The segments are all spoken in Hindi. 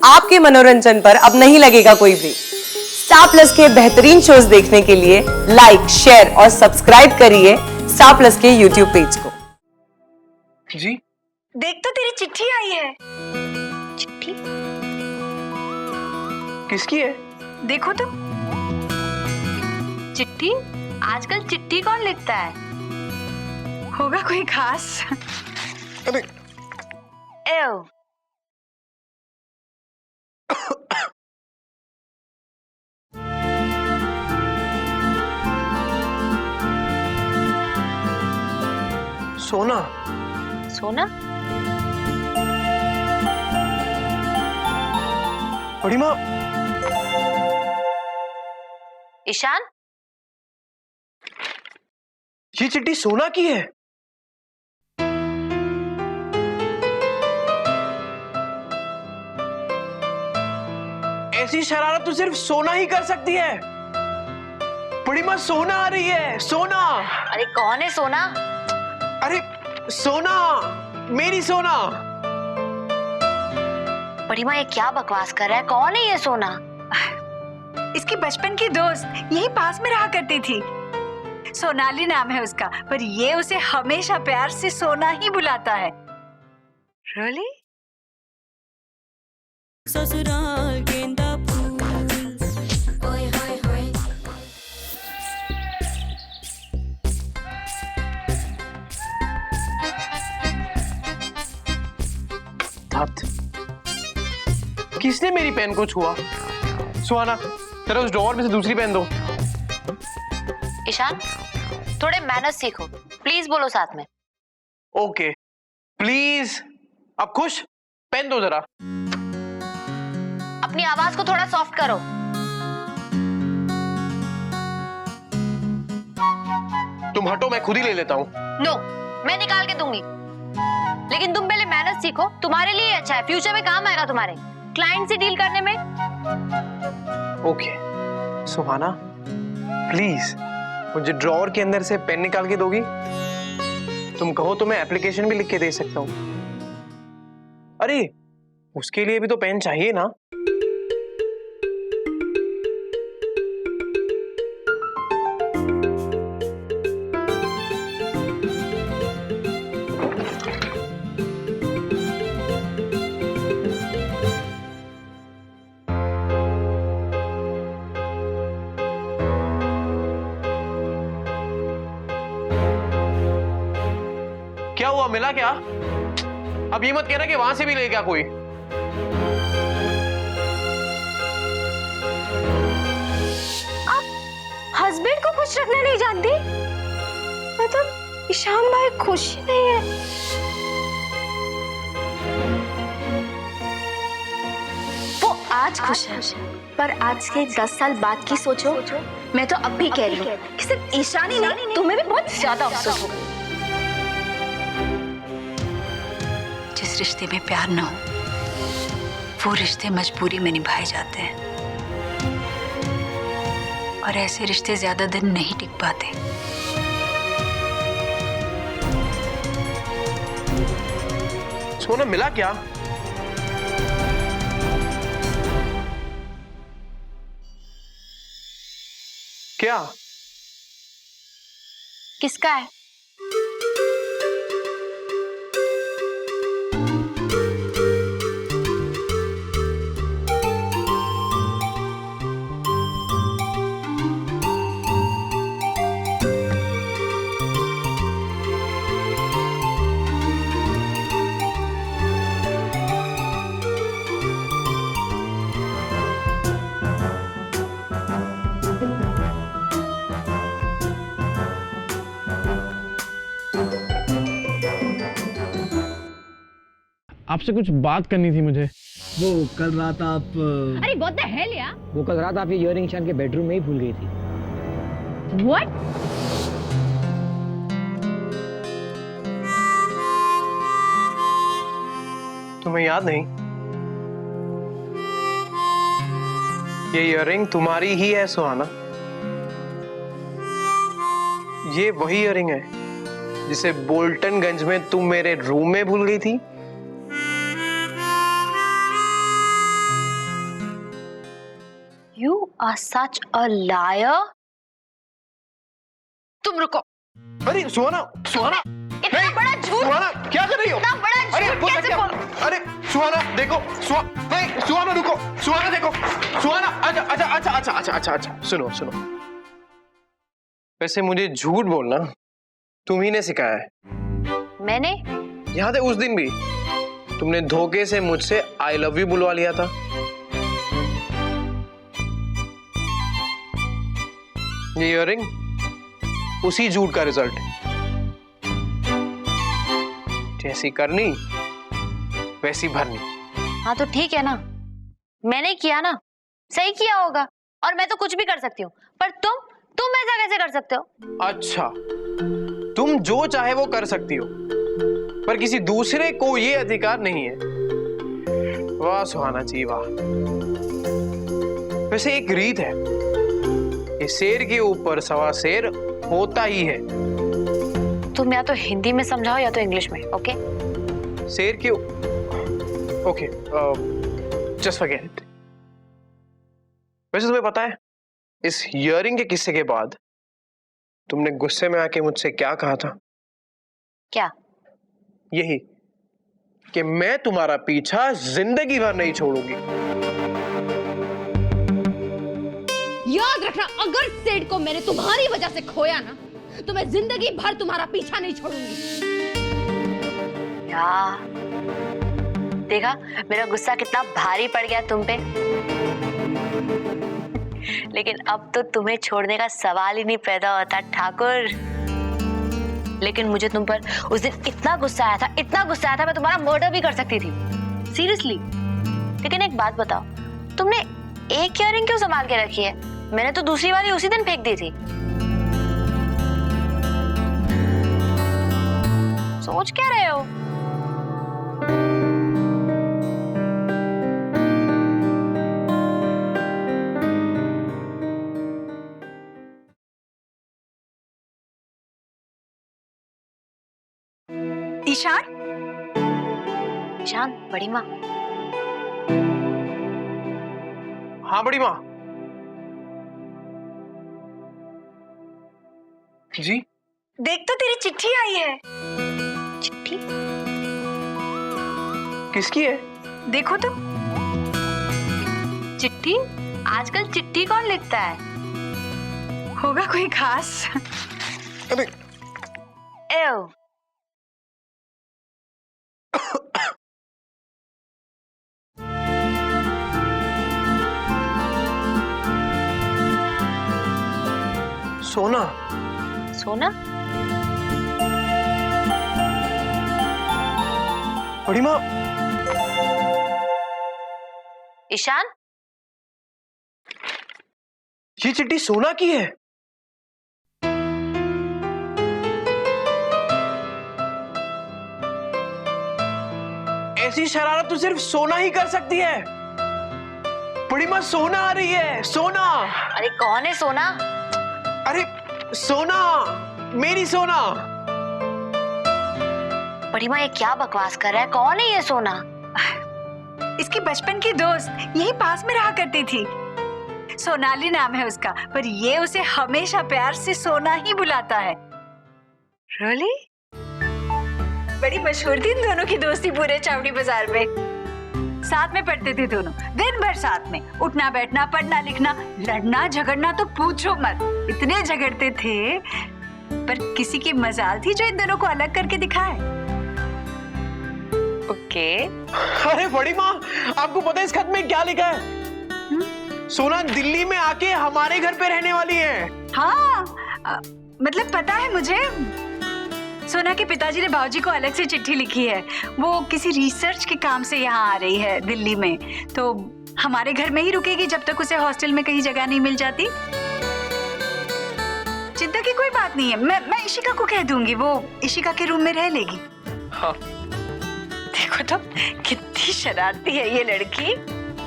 आपके मनोरंजन पर अब नहीं लगेगा कोई ब्रेक। स्टार प्लस के बेहतरीन शोज देखने के लिए लाइक, शेयर और सब्सक्राइब करिए स्टार प्लस के यूट्यूब पेज को। जी देख तो तेरी चिट्ठी आई है। चिट्ठी किसकी है? देखो तो। चिट्ठी? आजकल चिट्ठी कौन लिखता है? होगा कोई खास। अरे एव। सोना। सोना? बड़ी माँ। ईशान? ये चिट्ठी सोना की है। ऐसी शरारत तो सिर्फ सोना ही कर सकती है। बड़ी माँ, सोना आ रही है। सोना। अरे कौन है सोना? अरे सोना, मेरी सोना। बड़ी माँ, ये क्या बकवास कर रहा है? कौन है ये सोना? इसकी बचपन की दोस्त, यही पास में रहा करती थी। सोनाली नाम है उसका, पर ये उसे हमेशा प्यार से सोना ही बुलाता है। Really? ससुराल गेंदा फूल ओए होए होए। हाथ। किसने मेरी पेन को छुआ? सुहाना, तेरा उस ड्रॉअर में से दूसरी पेन दो। ईशान, थोड़े मैनर्स सीखो। प्लीज बोलो साथ में। Okay, please. अब खुश? पेन दो जरा। अपनी आवाज को थोड़ा सॉफ्ट करो। तुम हटो, मैं खुद ही ले लेता हूँ। नो, मैं निकाल के दूंगी। लेकिन तुम पहले मैनर्स सीखो, तुम्हारे लिए अच्छा है, फ्यूचर में काम आएगा तुम्हारे, क्लाइंट से डील करने में। ओके सुहाना, प्लीज मुझे ड्रॉअर के अंदर से पेन निकाल के दोगी? तुम कहो तो मैं एप्लीकेशन भी लिख के दे सकता हूँ। अरे उसके लिए भी तो पेन चाहिए ना। क्या हुआ, मिला क्या? अब ये मत कहना कि वहां से भी ले गया कोई। आप हस्बैंड को खुश रखना नहीं जानती? मतलब ईशान भाई खुश ही नहीं है। वो आज खुश है, पर आज के 10 साल बाद की सोचो। मैं तो अब भी कह रही हूँ कि सिर्फ ईशान ही नहीं, तुम्हें भी बहुत ज्यादा अफसोस होगा। जिस रिश्ते में प्यार न हो, वो रिश्ते मजबूरी में निभाए जाते हैं, और ऐसे रिश्ते ज्यादा दिन नहीं टिक पाते। सोना, मिला क्या? क्या? किसका है? आपसे कुछ बात करनी थी मुझे। वो कल रात आप अरे व्हाट द हेल यार? वो कल रात आप ये इयररिंग ईशान के बेडरूम में ही भूल गई थी। व्हाट? तुम्हें याद नहीं? ये इयररिंग तुम्हारी ही है सुहाना। ये वही इयररिंग है जिसे बोल्टनगंज में तुम मेरे रूम में भूल गई थी। such a liar? तुम रुको। अरे सुहाना, सुहाना, इतना बड़ा झूठ, सुहाना क्या कर रही हो? इतना बड़ा झूठ कैसे बोल? अरे सुहाना देखो, नहीं सुहाना रुको, सुहाना देखो, सुहाना अच्छा, सुनो सुनो। वैसे मुझे झूठ बोलना तुम ही ने सिखाया है। मैंने? याद है उस दिन भी तुमने धोखे से मुझसे आई लव यू बुलवा लिया था। ये इयररिंग उसी झूठ का रिजल्ट है। जैसी करनी वैसी भरनी। हाँ तो ठीक है ना, मैंने किया ना, सही किया होगा, और मैं तो कुछ भी कर सकती हूँ, पर तुम ऐसा कैसे कर सकते हो? अच्छा, तुम जो चाहे वो कर सकती हो, पर किसी दूसरे को ये अधिकार नहीं है। वाह सुहाना जी वाह। वैसे एक रीत है, ये शेर के ऊपर सवा शेर होता ही है। तुम या तो हिंदी में समझाओ या तो इंग्लिश में, ओके? शेर के ओके, जस्ट फॉरगेट इट। वैसे तुम्हें पता है इस हियरिंग के किस्से के बाद तुमने गुस्से में आके मुझसे क्या कहा था? क्या? यही कि मैं तुम्हारा पीछा जिंदगी भर नहीं छोड़ूंगी। याद रखना, अगर सेठ को मैंने तुम्हारी वजह से खोया ना, तो मैं जिंदगी भर तुम्हारा पीछा नहीं छोड़ूंगी। देखा मेरा गुस्सा कितना भारी पड़ गया तुम पे। लेकिन अब तो तुम्हें छोड़ने का सवाल ही नहीं पैदा होता ठाकुर। लेकिन मुझे तुम पर उस दिन इतना गुस्सा आया था, इतना गुस्सा आया था, मैं तुम्हारा मर्डर भी कर सकती थी, सीरियसली। लेकिन एक बात बताओ, तुमने एक इयररिंग क्यों संभाल के रखी है? मैंने तो दूसरी वाली उसी दिन फेंक दी थी। सोच क्या रहे हो? ईशान? ईशान, बड़ी माँ। हाँ बड़ी माँ जी। देख तो तेरी चिट्ठी आई है। चिट्ठी? किसकी है? देखो तो। चिट्ठी? आजकल चिट्ठी कौन लिखता है? होगा कोई खास। अरे एव। सोना। सोना? बड़ी माँ। ईशान? ये चिट्ठी सोना की है। ऐसी शरारत तो सिर्फ सोना ही कर सकती है। बड़ी माँ सोना आ रही है, सोना। अरे कौन है सोना? अरे सोना, मेरी सोना। बड़ी माँ ये क्या बकवास कर रहा है? कौन है ये सोना? इसकी बचपन की दोस्त, यही पास में रहा करती थी। सोनाली नाम है उसका, पर ये उसे हमेशा प्यार से सोना ही बुलाता है। Really? बड़ी मशहूर थी इन दोनों की दोस्ती पूरे चावड़ी बाजार में। साथ में पढ़ते थे दोनों, दिन भर साथ में, उठना बैठना, पढ़ना लिखना, लड़ना झगड़ना तो पूछो मत, इतने झगड़ते थे। पर किसी की मजाल थी जो इन दोनों को अलग करके दिखाए। ओके। अरे बड़ी माँ, आपको पता है इस खत में क्या लिखा है? सोना दिल्ली में आके हमारे घर पे रहने वाली है। हाँ, मतलब पता है मुझे। सोना के पिताजी ने बाबूजी को अलग से चिट्ठी लिखी है। वो किसी रिसर्च के काम से यहाँ आ रही है दिल्ली में, तो हमारे घर में ही रुकेगी जब तक उसे हॉस्टल में कहीं जगह नहीं मिल जाती। चिंता की कोई बात नहीं है, मैं इशिका को कह दूंगी, वो इशिका के रूम में रह लेगी। हाँ। देखो तो कितनी शरारती है ये लड़की।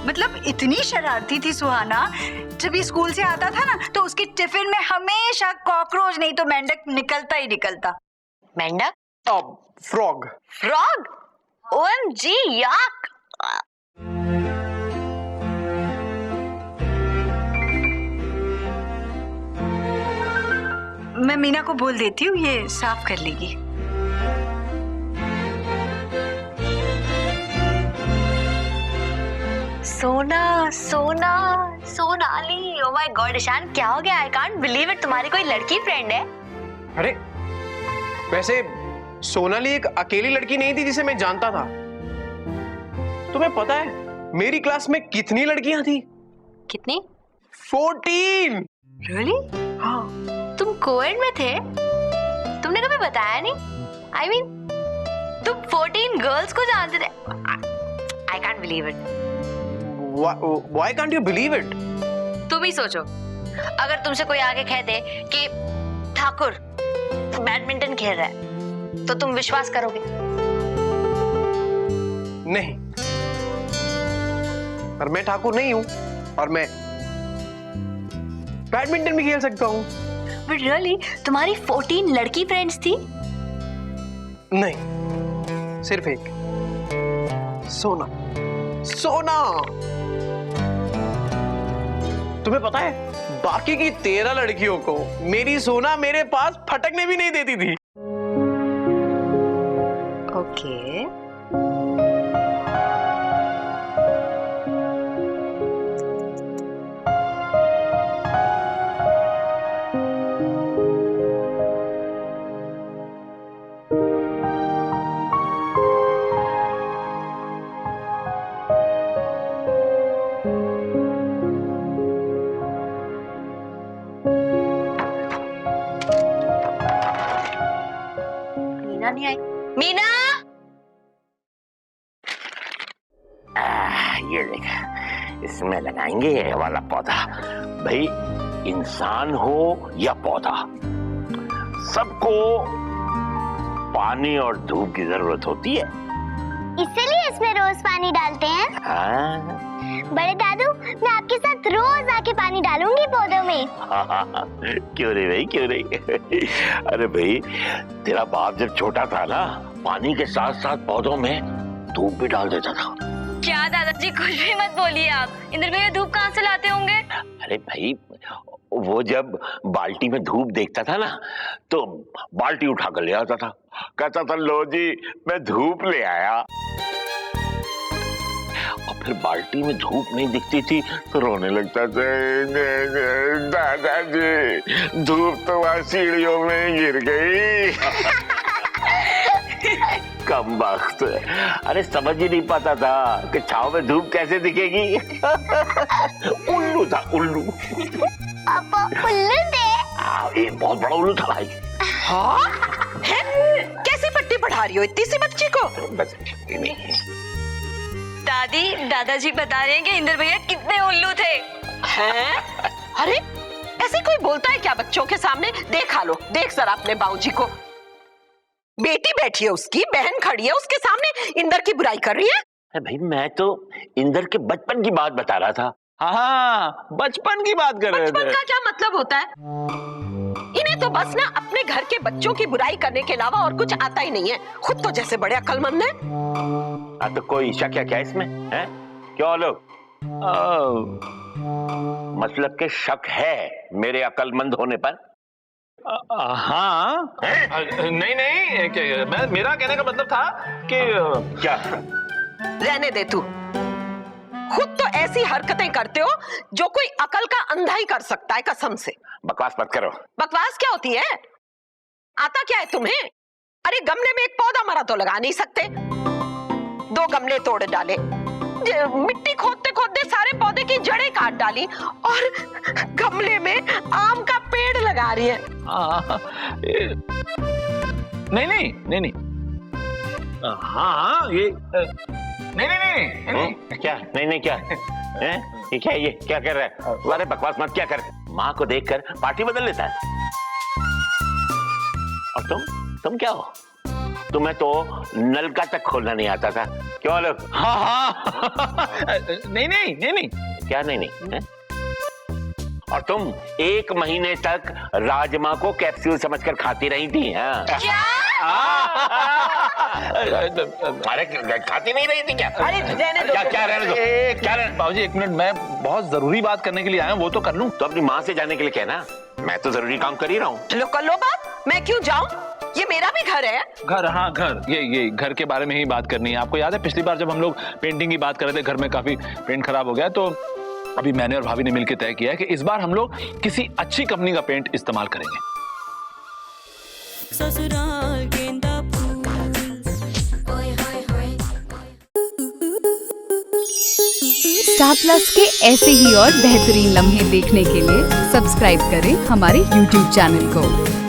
मतलब इतनी शरारती थी सुहाना, जब ये स्कूल से आता था ना तो उसके टिफिन में हमेशा कॉकरोच नहीं तो मेंढक निकलता ही निकलता। मेंढक? फ्रॉग। फ्रॉग? OMG, याक! मैं मीना को बोल देती हूँ, ये साफ कर लेगी। Sona Sona Sonali, oh my God Ishaan, क्या हो गया? आई कांट बिलीव इट, तुम्हारी कोई लड़की फ्रेंड है? अरे वैसे सोनाली एक अकेली लड़की नहीं थी जिसे मैं जानता था। तुम्हें पता है मेरी क्लास में कितनी लड़कियां थी? कितनी? 14। रियली? हाँ। तुम कोएड में थे? तुमने कभी बताया नहीं। आई मीन तुम 14 गर्ल्स को जानते थे? I can't believe it. Why can't you believe it? तुम ही सोचो, अगर तुमसे कोई आगे कह दे कि ठाकुर बैडमिंटन खेल रहा है, तो तुम विश्वास करोगे? नहीं, पर मैं ठाकुर नहीं हूं और मैं बैडमिंटन भी खेल सकता हूं। बट रियली तुम्हारी 14 लड़की फ्रेंड्स थी? नहीं, सिर्फ एक, सोना। सोना, तुम्हें पता है बाकी की 13 लड़कियों को मेरी सोना मेरे पास फटकने भी नहीं देती थी। ओके। मीना नहीं आई। मीना! ये देख, इसमें लगाएंगे ये वाला पौधा। भाई इंसान हो या पौधा, सबको पानी और धूप की जरूरत होती है। इसीलिए इसमें रोज पानी डालते हैं। हाँ? बड़े दादू, मैं आपके साथ रोज आके पानी डालूंगी पौधों में। क्यों नहीं भाई, क्यों नहीं। अरे भाई तेरा बाप जब छोटा था ना, पानी के साथ साथ पौधों में धूप भी डाल देता था। क्या दादाजी, कुछ भी मत बोलिए आप। इंद्र भैया धूप कहाँ से लाते होंगे? अरे भाई वो जब बाल्टी में धूप देखता था ना, तो बाल्टी उठा कर ले आता था, कहता था लो जी मैं धूप ले आया। और फिर बाल्टी में धूप नहीं दिखती थी तो रोने लगता था, दादाजी धूप तो वहां सीढ़ियों में गिर गई। कम वक्त, अरे समझ ही नहीं पाता था कि छाव में धूप कैसे दिखेगी। उल्लू था, उल्लू। पापा उल्लू थे? ये बहुत बड़ा उल्लू था भाई। हाँ? है? कैसी पट्टी पढ़ा रही हो इतनी सी बच्ची को? बस नहीं। दादी, दादाजी बता रहे हैं कि इंद्र भैया कितने उल्लू थे। हैं? अरे ऐसे कोई बोलता है क्या बच्चों के सामने? देखा लो, देख जरा अपने बाबूजी को। बेटी बैठी है उसकी, बहन खड़ी है उसके सामने, इंदर की बुराई कर रही है। अरे भाई मैं तो इंदर के बचपन की बात बता रहा था। हाँ, बचपन की बात कर रहे थे। बचपन का क्या मतलब होता है? इन्हें तो बस ना अपने घर के बच्चों की बुराई करने के अलावा और कुछ आता ही नहीं है। खुद तो जैसे बड़े अक्लमंद हैं। तो कोई शक क्या इसमें है? क्यों लोग मतलब के शक है मेरे अक्लमंद होने पर? हाँ। नहीं नहीं, मेरा कहने का मतलब था कि क्या? रहने दे तू। खुद तो ऐसी हरकतें करते हो जो कोई अकल का अंधा ही कर सकता है, कसम से। बकवास मत करो। बकवास क्या होती है? आता क्या है तुम्हें? अरे गमले में एक पौधा मरा तो लगा नहीं सकते, 2 गमले तोड़ डाले, मिट्टी खोदते खोदते सारे पौधे की जड़ें काट डाली और गमले में आम का पेड़ लगा रही है। नहीं नहीं नहीं नहीं, हाँ ये नहीं नहीं नहीं क्या नहीं नहीं क्या है? ये क्या, ये क्या कर रहा है? अरे बकवास मत क्या कर। माँ को देखकर पार्टी बदल लेता है। और तुम क्या हो? तुम्हें तो नलका तक खोलना नहीं आता था। क्यों लोग? हाँ हाँ नहीं नहीं नहीं नहीं। क्या नहीं नहीं है? और तुम 1 महीने तक राजमा को कैप्सूल समझकर खाती रही थी। हाँ? क्या? अरे खाती नहीं रही थी क्या? अरे रहने दो। क्या रहने दो? क्या रहने? बाबूजी 1 मिनट, मैं बहुत जरूरी बात करने के लिए आया हूँ, वो तो कर लूं। तो अपनी माँ से जाने के लिए कहना। मैं तो जरूरी काम कर ही रहा हूँ। लो कर लो बात, मैं क्यों जाऊं? ये मेरा भी घर है। घर, हाँ घर, ये घर के बारे में ही बात करनी है। आपको याद है पिछली बार जब हम लोग पेंटिंग की बात कर रहे थे, घर में काफी पेंट खराब हो गया, तो अभी मैंने और भाभी ने मिलकर तय किया है कि इस बार हम लोग किसी अच्छी कंपनी का पेंट इस्तेमाल करेंगे। ससुराल गेंदा फूल, ओए होए होए। स्टार प्लस के ऐसे ही और बेहतरीन लम्हे देखने के लिए सब्सक्राइब करें हमारे YouTube चैनल को।